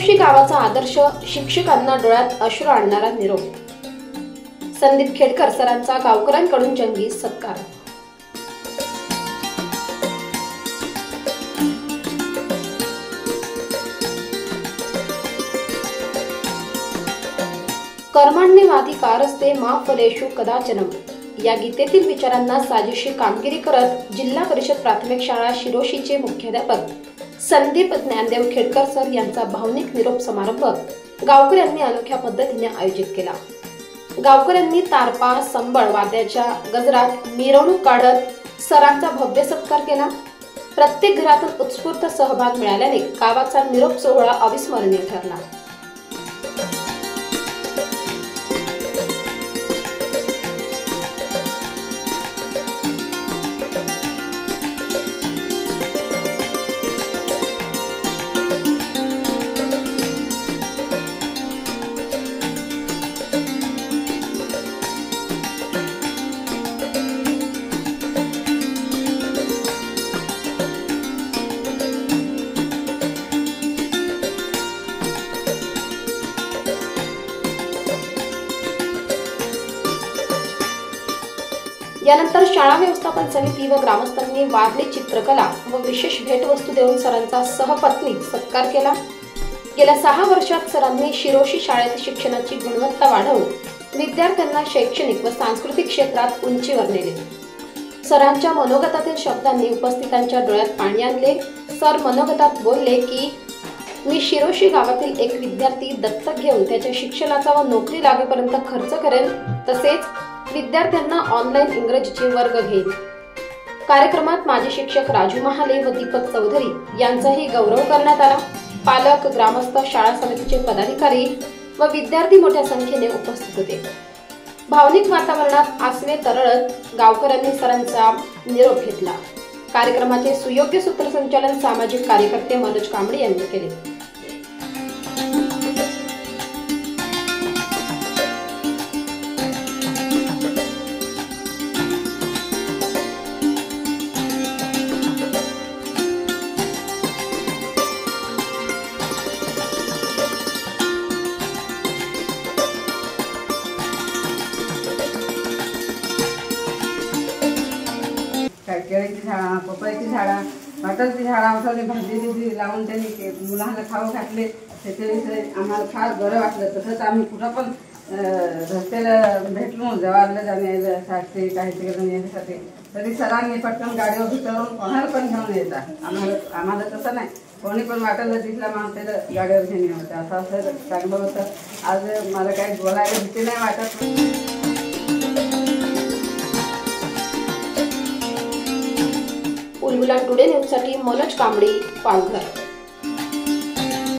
शिरोशी गावाचा आदर्श, शिक्षकांना डोळ्यात अश्रू आणणारा निरोप। संदीप खेडकर सरांचा गावकऱ्यांकडून जंगी सत्कार। कर्मण्येवाधिकारस्ते मा फलेषु कदाचन या गीतेतील विचारांना साजेशी कामगिरी करत जिल्हा परिषद प्राथमिक शाळा शिरोशीचे मुख्याध्यापक संदीप ज्ञानदेव खेडकर सर यांचा भावनिक निरोप समारंभ गावकऱ्यांनी अनोख्या पद्धतीने आयोजित केला। गावकऱ्यांनी तारपा संबळ वाद्याच्या गजरात मिरवणूक काढत सरांचा भव्य सत्कार केला। प्रत्येक घरातून उत्स्फूर्त सहभाग मिळाल्याने गावाचा निरोप सोहळा अविस्मरणीय ठरला। यानंतर शाळा व्यवस्थापन समिती व ग्रामस्थांनी वारली चित्रकला व विशेष भेटवस्तू देऊन सरांचा सहपत्नी सत्कार केला। गेल्या 6 वर्षात सरांनी शिरोशी शाळेत शिक्षणाची गुणवत्ता वाढवून विद्यार्थ्यांना शैक्षणिक व सांस्कृतिक क्षेत्रात उंचीवर नेले। सरांच्या मनोगतातील शब्दांनी उपस्थितांच्या डोळ्यात पाणी आणले। सर मनोगतात बोलले की मी शिरोशी गावातील एक विद्यार्थी दत्तक घेऊन त्याच्या शिक्षणाचा व नोकरी लागेपर्यंत खर्च करेन, तसेच विद्यार्थ्यांना ऑनलाईन इंग्रजीचे वर्ग घेईल। कार्यक्रमात माजी शिक्षक राजू महाले व दीपक चौधरी यांचाही गौरव करण्यात आला। पालक, ग्रामस्थ, शाळा समितीचे पदाधिकारी व विद्यार्थी मोठ्या संख्येने उपस्थित होते। भावनिक वातावरणात आसवे तरळत गावकऱ्यांनी सरांचा निरोप घेतला। कार्यक्रमाचे सुयोग्य सूत्रसंचालन सामाजिक कार्यकर्ते मनोज कांबळे यांनी केले। केळीची झाडा, पपईची झाडा, मटरची झाडा होती, भाजी लावून त्यांनी मुलांना खाऊ घातले। त्याच्याविषयी आम्हाला फार बरं वाटलं। तसंच आम्ही कुठं पण रस्त्याला भेटलो, जवाहरला जाण्यासाठी काहीतरी येण्यासाठी, तरी सरांनी पटकन गाडीवर भितरून कोणाला पण घेऊन येतात। आम्हाला तसं नाही, कोणी पण वाटायला दिसला मग त्याला गाडीवर घेऊन होतं। असं चांगलं होतं। आज मला काही बोलायला भीती नाही वाटत। उलमुला टुडे न्यूजसाठी मनोज कांबळे, पालघर।